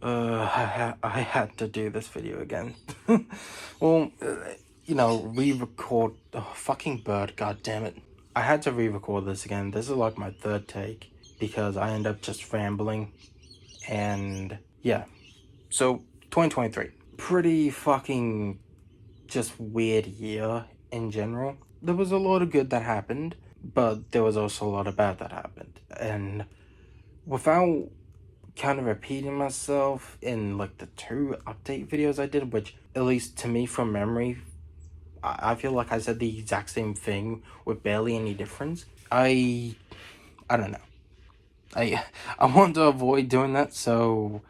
I had to do this video again. Well, re-record. Oh, fucking bird, god damn it. I had to re-record this again. This is like my third take because I end up just rambling. And yeah, so 2023. Pretty fucking just weird year in general. There was a lot of good that happened, but there was also a lot of bad that happened. And without kind of repeating myself in like the 2 update videos I did, which at least to me from memory, I feel like I said the exact same thing with barely any difference. I don't know. I want to avoid doing that, so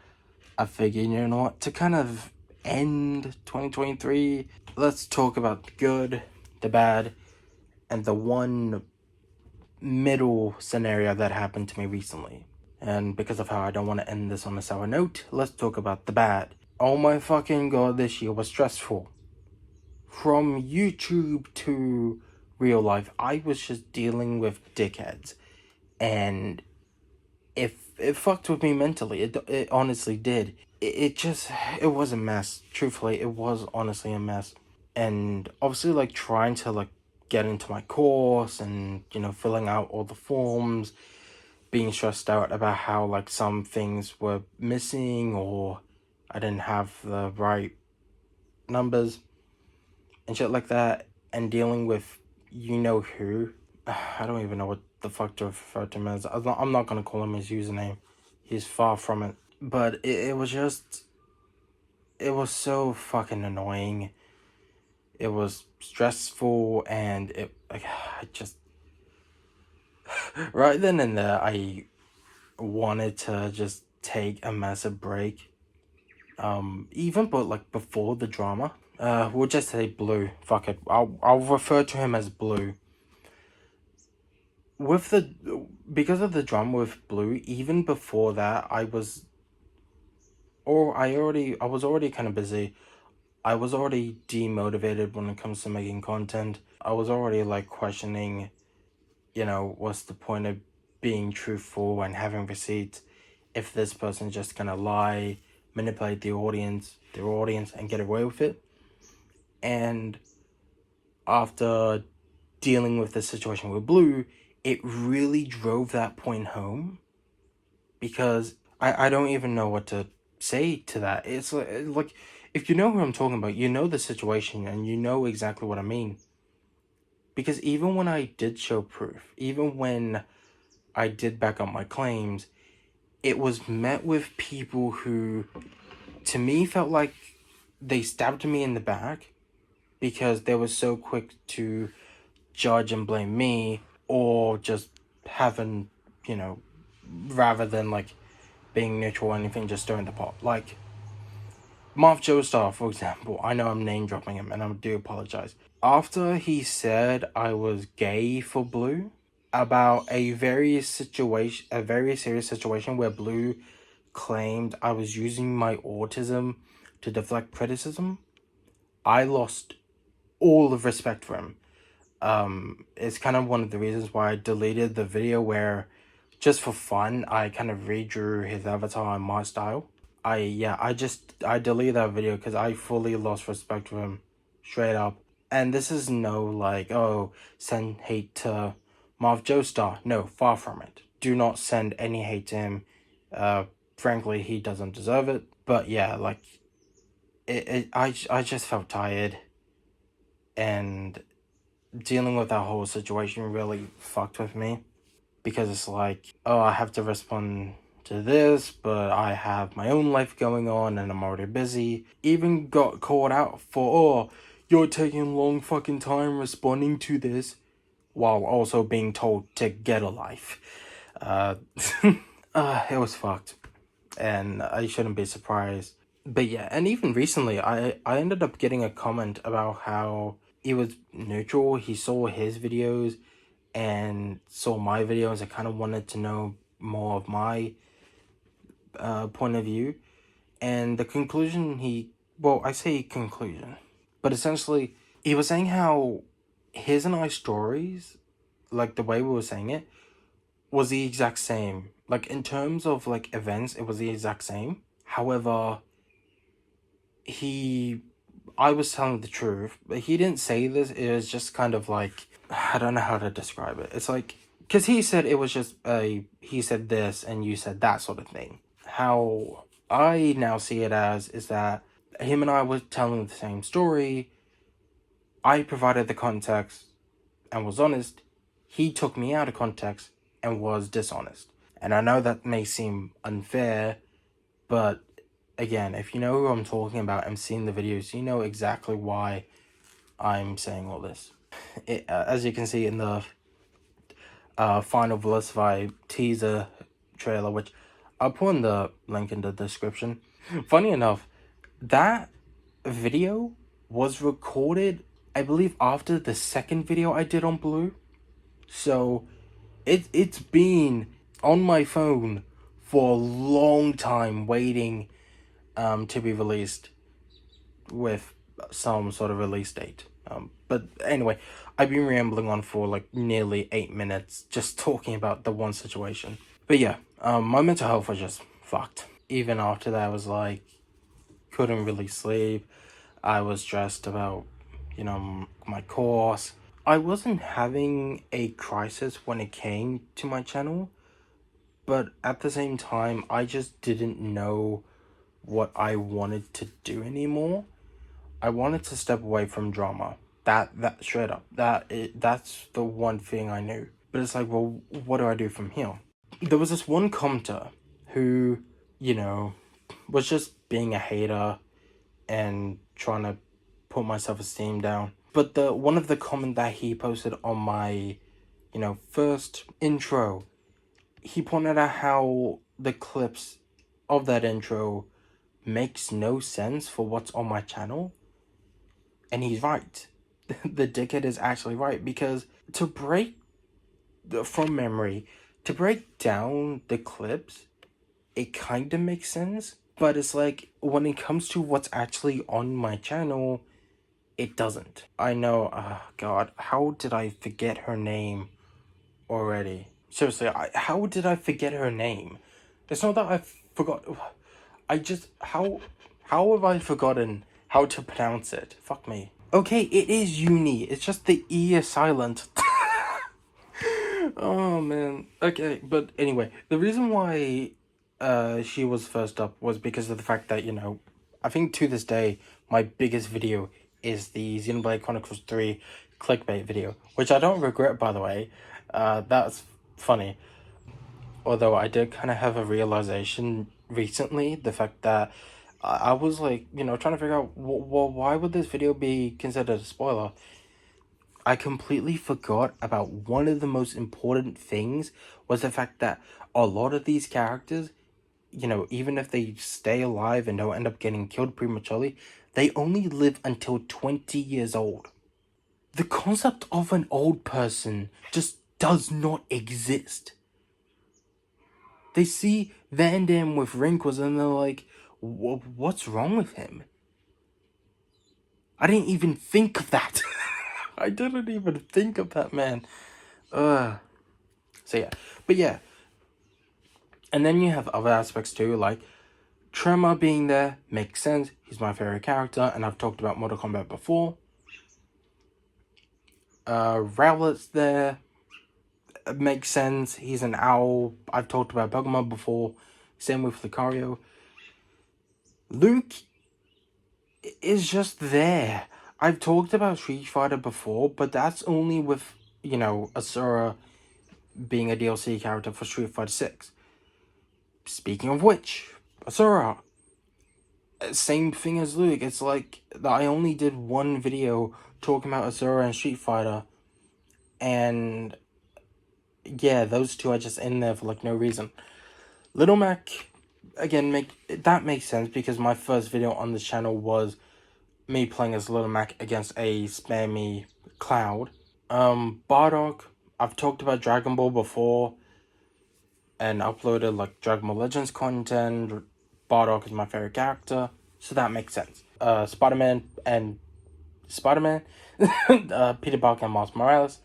I figured, you know what, to kind of end 2023, let's talk about the good, the bad, and the one middle scenario that happened to me recently. And because of how I don't want to end this on a sour note, let's talk about the bad. Oh my fucking god, this year was stressful. From YouTube to real life, I was just dealing with dickheads. And it fucked with me mentally. It honestly did. It was a mess. Truthfully, it was honestly a mess. And obviously, like, trying to, like, get into my course and, filling out all the forms, being stressed out about how, like, some things were missing or I didn't have the right numbers and shit like that, and dealing with who. I don't even know what the fuck to refer to him as. I'm not gonna call him his username. He's far from it. But it was just... It was so fucking annoying. It was stressful, and I just... Right then and there, I wanted to just take a massive break. Even but like before the drama. We'll just say Blue. Fuck it. I'll refer to him as Blue. Because of the drama with Blue, even before that, I was already kind of busy. I was already demotivated when it comes to making content. I was already like questioning, what's the point of being truthful and having receipts if this person's just gonna lie, manipulate their audience, and get away with it. And after dealing with the situation with Blue, it really drove that point home, because I don't even know what to say to that. It's like if you know who I'm talking about, you know the situation and you know exactly what I mean. Because even when I did show proof, even when I did back up my claims, it was met with people who, to me, felt like they stabbed me in the back because they were so quick to judge and blame me, or just having, rather than like being neutral or anything, just stirring the pot. Like Marv Joestar, for example. I know I'm name dropping him, and I do apologize. After he said I was gay for Blue, about a very serious situation where Blue claimed I was using my autism to deflect criticism, I lost all of respect for him. It's kind of one of the reasons why I deleted the video where, just for fun, I kind of redrew his avatar in my style. I deleted that video because I fully lost respect for him, straight up. And this is no like, oh, send hate to Marv Joestar. No, far from it. Do not send any hate to him. Frankly, he doesn't deserve it. But yeah, like, I just felt tired, and dealing with that whole situation really fucked with me, because it's like, oh, I have to respond to this, but I have my own life going on and I'm already busy. Even got called out for, oh, you're taking long fucking time responding to this, while also being told to get a life. It was fucked, and I shouldn't be surprised. But yeah, and even recently, I ended up getting a comment about how he was neutral. He saw his videos and saw my videos. I kind of wanted to know more of my point of view. And the conclusion I say conclusion, but essentially, he was saying how his and I stories, like the way we were saying it, was the exact same. Like, in terms of like events, it was the exact same. However, I was telling the truth, but he didn't say this. It was just kind of like, I don't know how to describe it. It's like, because he said it was just he said this and you said that sort of thing. How I now see it as is that him and I were telling the same story. I provided the context and was honest. He took me out of context and was dishonest. And I know that may seem unfair, but again, if you know who I'm talking about and seen the videos, you know exactly why I'm saying all this. As you can see in the final Verlisify teaser trailer, which I'll put in the link in the description. Funny enough, that video was recorded, I believe, after the second video I did on Blue. So it's been on my phone for a long time waiting to be released with some sort of release date. But anyway, I've been rambling on for like nearly 8 minutes just talking about the one situation. But yeah, my mental health was just fucked. Even after that, I was like, couldn't really sleep. I was stressed about, my course. I wasn't having a crisis when it came to my channel, but at the same time, I just didn't know what I wanted to do anymore. I wanted to step away from drama. That straight up. That's the one thing I knew. But it's like, well, what do I do from here? There was this one commenter who, was just being a hater and trying to put my self-esteem down. But the one of the comment that he posted on my, first intro, he pointed out how the clips of that intro makes no sense for what's on my channel. And he's right. The dickhead is actually right, because to break from memory, to break down the clips, it kind of makes sense. But it's like, when it comes to what's actually on my channel, it doesn't. I know, God, how did I forget her name already? Seriously, how did I forget her name? It's not that I forgot. How have I forgotten how to pronounce it? Fuck me. Okay, it is uni. It's just the E is silent. Oh, man. Okay, but anyway, the reason why she was first up was because of the fact that, I think to this day, my biggest video is the Xenoblade Chronicles 3 clickbait video, which I don't regret, by the way. That's funny. Although I did kind of have a realization recently, the fact that I was like, trying to figure out, well, why would this video be considered a spoiler? I completely forgot about one of the most important things was the fact that a lot of these characters, even if they stay alive and don't end up getting killed prematurely, they only live until 20 years old. The concept of an old person just does not exist. They see Van Damme with wrinkles and they're like, what's wrong with him? I didn't even think of that. I didn't even think of that, man. So yeah. But yeah. And then you have other aspects too, like Tremor being there makes sense. He's my favorite character, and I've talked about Mortal Kombat before. Rowlet's there. It makes sense. He's an owl. I've talked about Pokemon before. Same with Lucario. Luke is just there. I've talked about Street Fighter before, but that's only with, Asura being a DLC character for Street Fighter 6. Speaking of which, Asura, same thing as Luke. It's like I only did one video talking about Asura and Street Fighter, and yeah, those two are just in there for like no reason. Little Mac, again, that makes sense because my first video on this channel was me playing as Little Mac against a spammy Cloud. Bardock, I've talked about Dragon Ball before and uploaded like Dragon Ball Legends content. Bardock is my favorite character, so that makes sense. Spider-Man, Peter Parker and Miles Morales,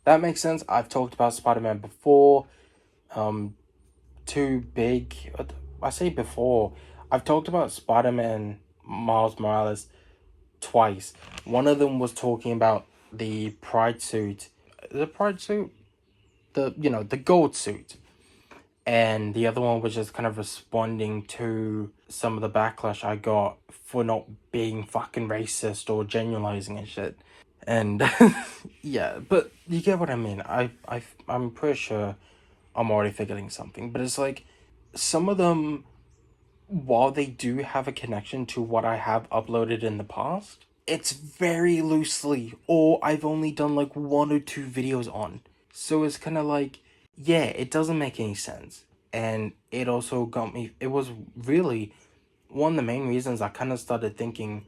that makes sense. I've talked about Spider-Man before. Too big. I say before. I've talked about Spider-Man Miles Morales twice. One of them was talking about the Pride suit. The Pride suit? The gold suit. And the other one was just kind of responding to some of the backlash I got for not being fucking racist or generalizing and shit. And yeah, but you get what I mean. I'm pretty sure I'm already forgetting something, but it's like some of them, while they do have a connection to what I have uploaded in the past, it's very loosely, or I've only done like one or two videos on. So it's kind of like, yeah, it doesn't make any sense. And it also got me, it was really one of the main reasons I kind of started thinking,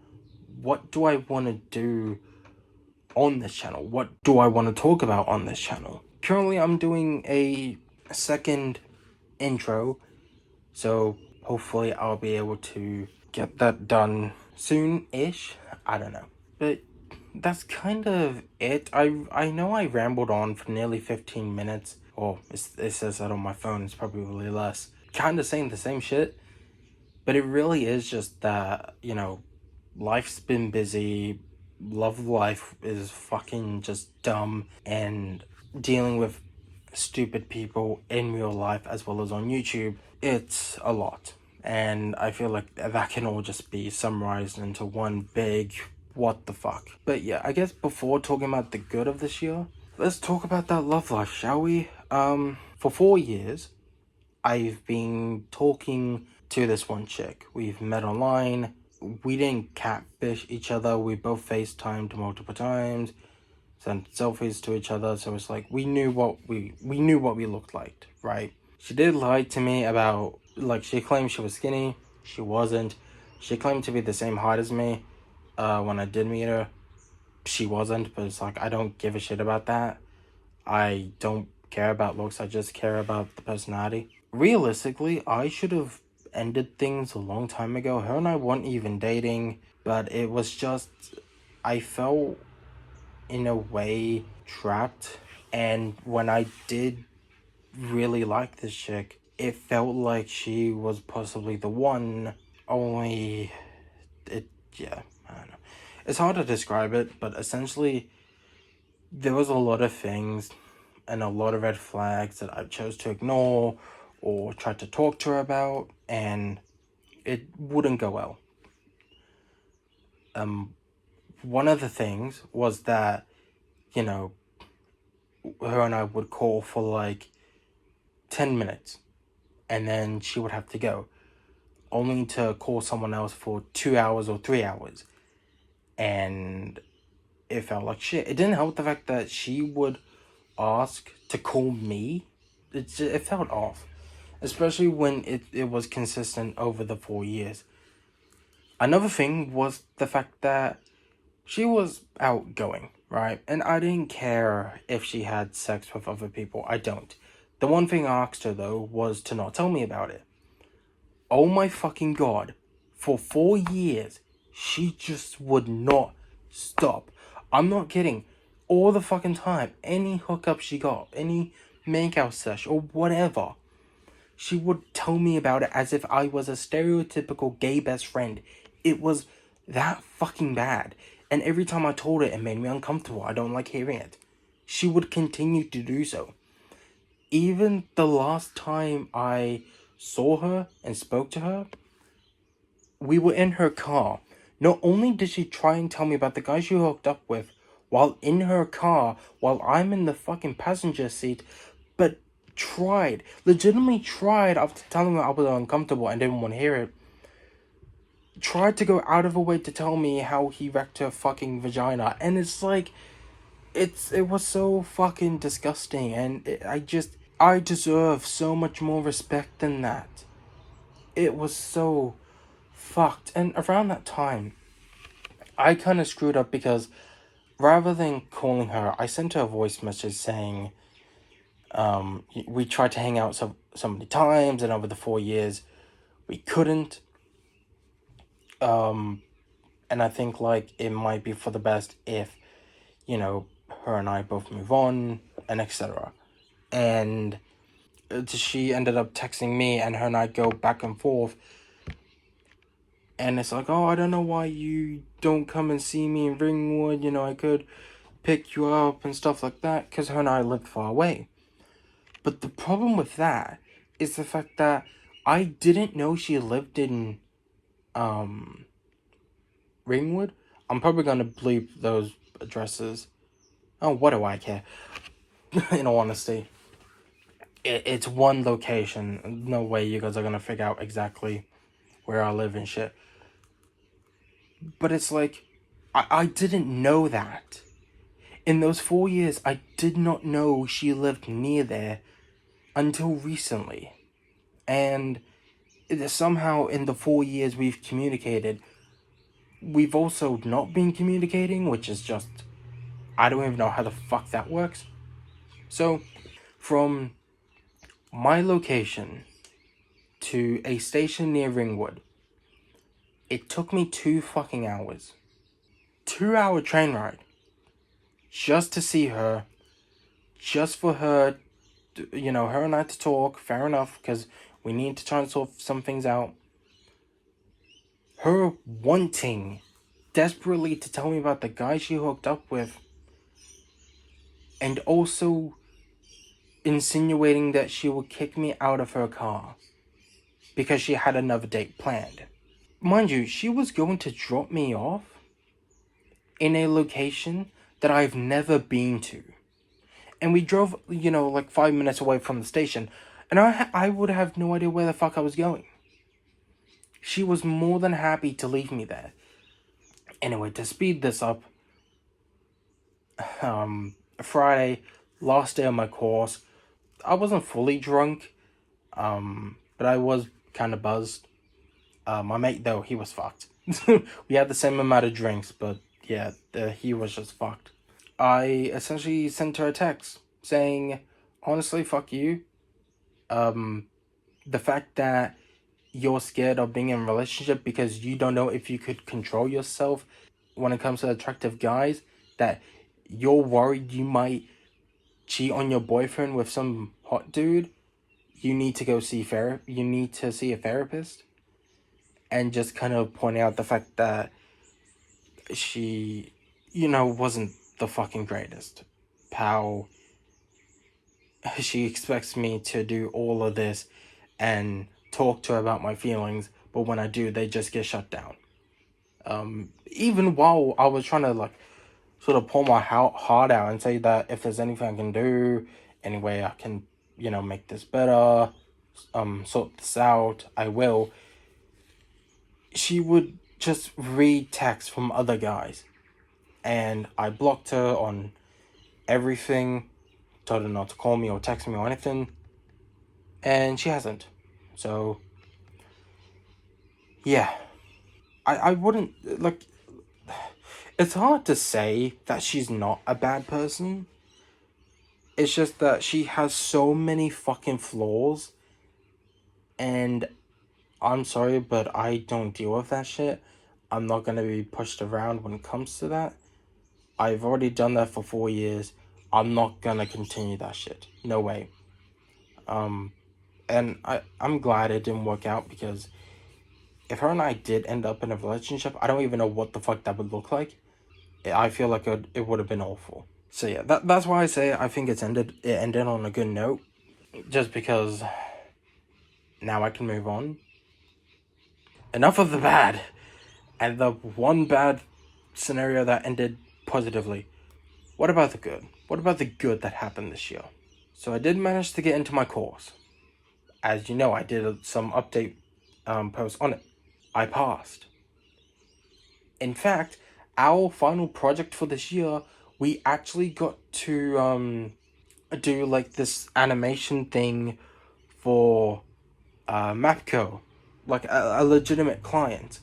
what do I want to do on this channel? What do I want to talk about on this channel? Currently, I'm doing a second intro, so hopefully I'll be able to get that done soon-ish. I don't know. But that's kind of it. I know I rambled on for nearly 15 minutes. Or it says that on my phone. It's probably less. Kind of saying the same shit. But it really is just that, life's been busy. Love life is fucking just dumb. And dealing with stupid people in real life as well as on YouTube, it's a lot. And I feel like that can all just be summarized into one big what the fuck. But yeah, I guess before talking about the good of this year, let's talk about that love life, shall we? For 4 years, I've been talking to this one chick. We've met online. We didn't catfish each other. We both FaceTimed multiple times, sent selfies to each other. So it's like we knew what we looked like, right? She did lie to me about, like, she claimed she was skinny. She wasn't. She claimed to be the same height as me. When I did meet her, she wasn't. But it's like I don't give a shit about that. I don't care about looks. I just care about the personality. Realistically, I should have ended things a long time ago. Her and I weren't even dating, but it was just I felt in a way trapped. And when I did really like this chick, it felt like she was possibly the one. Only yeah, I don't know. It's hard to describe it, but essentially there was a lot of things and a lot of red flags that I chose to ignore or tried to talk to her about, and it wouldn't go well. One of the things was that, her and I would call for like 10 minutes, and then she would have to go, only to call someone else for 2 hours or 3 hours. And it felt like shit. It didn't help the fact that she would ask to call me. It felt off. Especially when it was consistent over the 4 years. Another thing was the fact that she was outgoing, right? And I didn't care if she had sex with other people. I don't. The one thing I asked her, though, was to not tell me about it. Oh my fucking god. For 4 years, she just would not stop. I'm not kidding. All the fucking time, any hookup she got, any makeout sesh or whatever, she would tell me about it as if I was a stereotypical gay best friend. It was that fucking bad. And every time I told her, it made me uncomfortable. I don't like hearing it. She would continue to do so. Even the last time I saw her and spoke to her, we were in her car. Not only did she try and tell me about the guy she hooked up with while in her car, while I'm in the fucking passenger seat, but legitimately tried, after telling her I was uncomfortable and didn't want to hear it, tried to go out of her way to tell me how he wrecked her fucking vagina. And it's like, it was so fucking disgusting, and I deserve so much more respect than that. It was so fucked. And around that time, I kind of screwed up because rather than calling her, I sent her a voice message saying, we tried to hang out so many times, and over the 4 years, we couldn't. And I think, like, it might be for the best if, her and I both move on, and etc. And she ended up texting me, and her and I go back and forth And it's like, oh, I don't know why you don't come and see me in Ringwood. You know, I could pick you up and stuff like that, because her and I lived far away. But the problem with that is the fact that I didn't know she lived in Ringwood. I'm probably gonna bleep those addresses. Oh, what do I care? In all honesty, it's one location. No way you guys are gonna figure out exactly where I live and shit. But it's like, I didn't know that. In those 4 years, I did not know she lived near there until recently. And somehow in the 4 years we've communicated, we've also not been communicating, which is just, I don't even know how the fuck that works. So, from my location to a station near Ringwood, it took me 2 fucking hours. 2-hour train ride. Just to see her. Just for her, you know, her and I to talk. Fair enough, because we need to try and sort some things out. Her wanting desperately to tell me about the guy she hooked up with. And also insinuating that she would kick me out of her car because she had another date planned. Mind you, she was going to drop me off in a location that I've never been to. And we drove, you know, like 5 minutes away from the station. And I would have no idea where the fuck I was going. She was more than happy to leave me there. Anyway, to speed this up, Friday, last day of my course, I wasn't fully drunk, but I was kind of buzzed. My mate, though, he was fucked. We had the same amount of drinks, but yeah, he was just fucked. I essentially sent her a text saying, honestly, fuck you. The fact that you're scared of being in a relationship because you don't know if you could control yourself when it comes to attractive guys, that you're worried you might cheat on your boyfriend with some hot dude, you need to go see you need to see a therapist. And just kind of pointing out the fact that she, you know, wasn't the fucking greatest. How she expects me to do all of this and talk to her about my feelings, but when I do, they just get shut down. Even while I was trying to, like, sort of pull my heart out and say that if there's anything I can do, any way I can, you know, make this better, sort this out, I will. She would just read texts from other guys. And I blocked her on everything, told her not to call me or text me or anything. And she hasn't. So, yeah. I wouldn't, like, it's hard to say that she's not a bad person. It's just that she has so many fucking flaws. And I'm sorry, but I don't deal with that shit. I'm not gonna be pushed around when it comes to that. I've already done that for 4 years. I'm not gonna continue that shit. No way. And I'm glad it didn't work out, because if her and I did end up in a relationship, I don't even know what the fuck that would look like. I feel like it would have been awful. So yeah, that's why I say I think it ended on a good note. Just because now I can move on. Enough of the bad. And the one bad scenario that ended positively. What about the good? What about the good that happened this year? So I did manage to get into my course. As you know, I did some update posts on it. I passed. In fact, our final project for this year, we actually got to do like this animation thing for Mapco, like a legitimate client,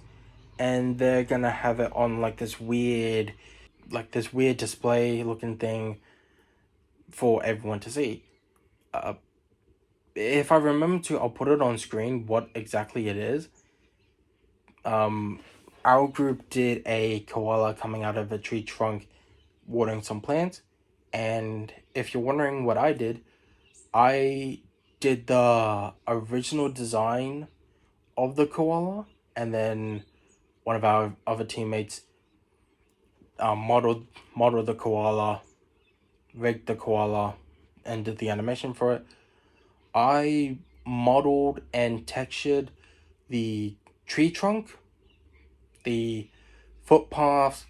and they're gonna have it on like this weird display looking thing for everyone to see. If I remember to, I'll put it on screen what exactly it is. Our group did a koala coming out of a tree trunk watering some plants, and if you're wondering what I did the original design of the koala, and then one of our other teammates modeled the koala, rigged the koala, and did the animation for it. I modeled and textured the tree trunk, the footpaths,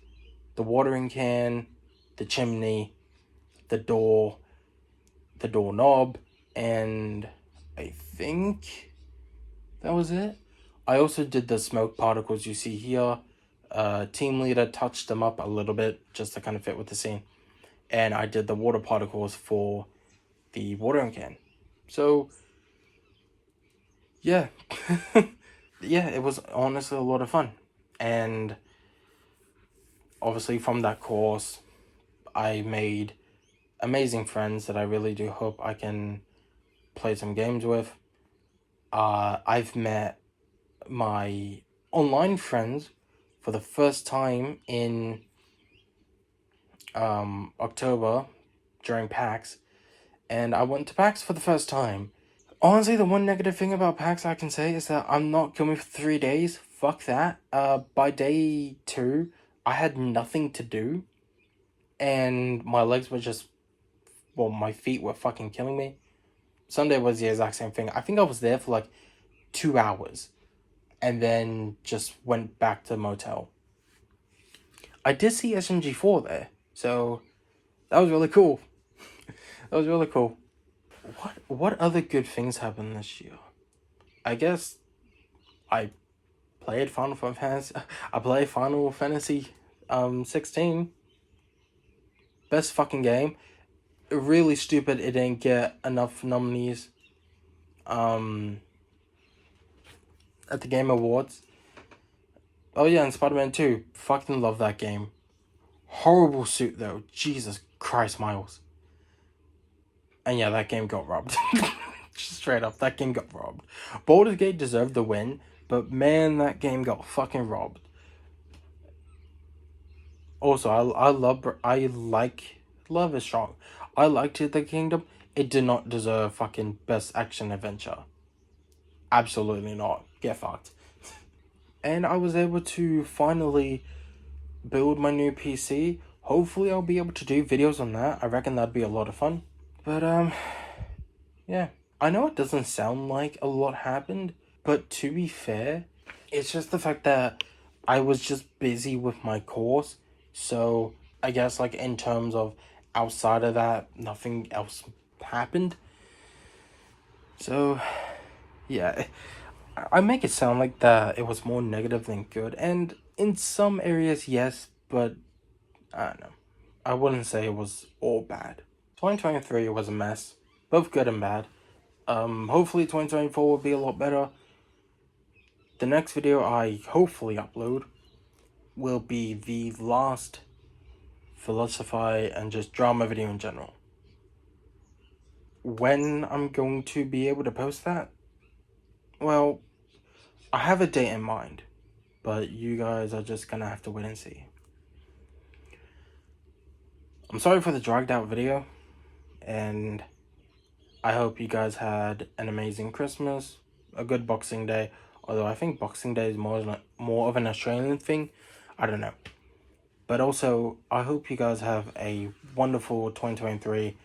the watering can, the chimney, the doorknob, and I think that was it. I also did the smoke particles you see here. Team leader touched them up a little bit just to kind of fit with the scene. And I did the water particles for the watering can. So, yeah. Yeah, it was honestly a lot of fun. And obviously from that course, I made amazing friends that I really do hope I can play some games with. I've met my online friends for the first time in October during PAX, and I went to PAX for the first time. Honestly, the one negative thing about PAX I can say is that I'm not going for 3 days. Fuck that. By day 2, I had nothing to do, and my legs were just, well, my feet were fucking killing me. Sunday was the exact same thing. I think I was there for like 2 hours, and then just went back to the motel. I did see SMG4 there, so that was really cool. That was really cool. What other good things happened this year? I guess I played Final Fantasy. I played Final Fantasy 16. Best fucking game. Really stupid it didn't get enough nominees at the Game Awards. Oh yeah, and Spider-Man 2. Fucking love that game. Horrible suit though. Jesus Christ, Miles. And yeah, that game got robbed. Straight up, that game got robbed. Baldur's Gate deserved the win, but man, that game got fucking robbed. Also, love is strong. I liked The Kingdom. It did not deserve fucking best action adventure. Absolutely not. Get fucked. And I was able to finally build my new PC. Hopefully I'll be able to do videos on that. I reckon that'd be a lot of fun. But yeah. I know it doesn't sound like a lot happened, but to be fair, it's just the fact that I was just busy with my course. So I guess like in terms of outside of that, nothing else happened. So yeah, I make it sound like that it was more negative than good. And in some areas, yes, but I don't know. I wouldn't say it was all bad. 2023 was a mess, both good and bad. Hopefully 2024 will be a lot better. The next video I hopefully upload will be the last Verlisify and just drama video in general. When I'm going to be able to post that? Well, I have a date in mind, but you guys are just gonna have to wait and see. I'm sorry for the dragged out video, and I hope you guys had an amazing Christmas, a good Boxing Day, although I think Boxing Day is more of an Australian thing. I don't know. But also, I hope you guys have a wonderful 2023,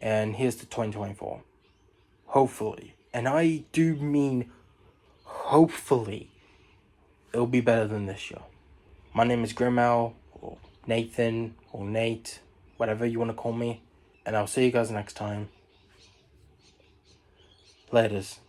and here's to 2024. Hopefully, and I do mean hopefully, it'll be better than this year. My name is Grimal, or Nathan, or Nate, whatever you want to call me, and I'll see you guys next time. Laterz.